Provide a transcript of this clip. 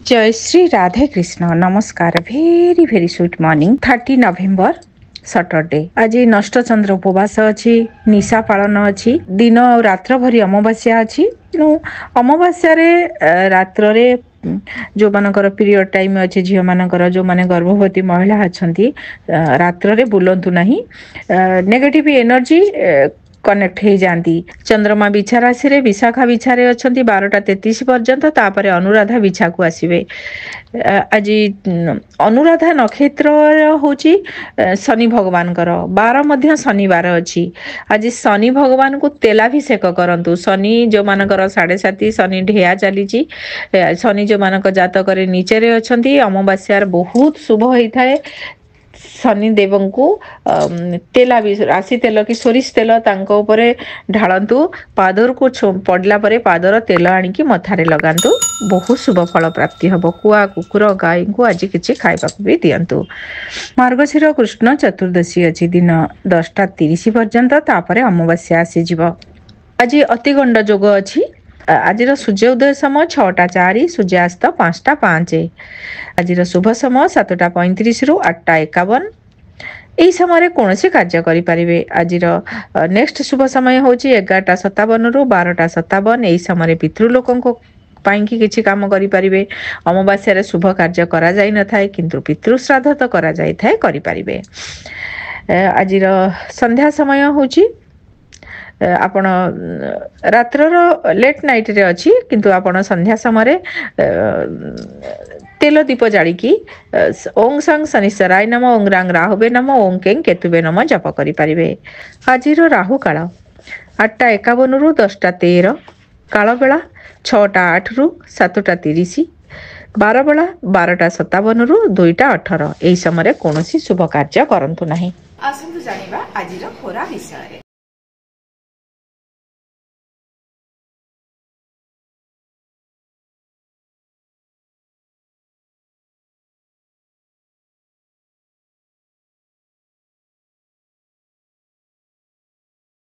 जय श्री राधे कृष्ण नमस्कार भेरी भेरी sweet morning 30 नवेम्बर Saturday आज नष्ट चंद्र उपवास अच्छी निशा पालन अच्छी दिन और रात्र भरी अमावास्या अच्छी तेणु अमावास्या रात्र जो मानकर पीरियड टाइम अच्छे झील मानकर जो माने गर्भवती महिला अच्छा रात्र बुलंतु नहीं नेगेटिव एनर्जी कनेक्ट हो जाती चंद्रमा बिछा राशि रे विशाखा बिछारे अच्छा 12:33 पर्यंत तापर अनुराधा बिछा को आसवे आज अनुराधा नक्षत्र होची शनि भगवान बार मध्य शनिवार अच्छी आज शनि भगवान को तेलाभिषेक करंतु शनि जो मानकर 7.5 शनि ढेया चली शनि जो मानक जातक नीचे अच्छा अमावास्या बहुत शुभ होता है शनि देव को तेला राशि तेल कि सोरिष तेल ढालतु पादर को पड़ला परे पादर तेल आनिकी मथारे लगातु बहुत शुभ फल प्राप्ति हम कुआ कुकुर गाई को आज किसी खाइबा भी दिंतु मार्गशीर कृष्ण चतुर्दशी अच्छी दिन 10:30 पर्यंत तापर अमावास्या आसीज आज अतिगंड जोग अच्छी आज सूर्य उदय समय 6:04 सूर्यास्त 5:05 आज शुभ समय 7:35 रु 8:51 यही समय कौन से कार्य करें आज नेक्स्ट शुभ समय हूँ 11:57 रु 12:57 यही समय पितृलोकों किसी काम करें अमावास्या शुभ कार्य करा जाई न थाए किंतु पितृश्राद्ध तो करा जाई थाए करें आज संध्या समय हूँ आपण रात्र लेट नाइट रे अच्छी किंतु आपण संध्या समय तेल दीप जाड़ी ओं सांग शनिश्चराय नम ओं रांग राहुवे नम ओं कें केतुवे नम जप करें आज राहु काल 8:51 रु 10:13 काल बेला 6:08 रु 7:30 बार बेला 12:57 रु 2:18 यही समय कौन शुभ कार्य करंतु नहीं। आसंतु जानिबा आजिर खोरा विषय।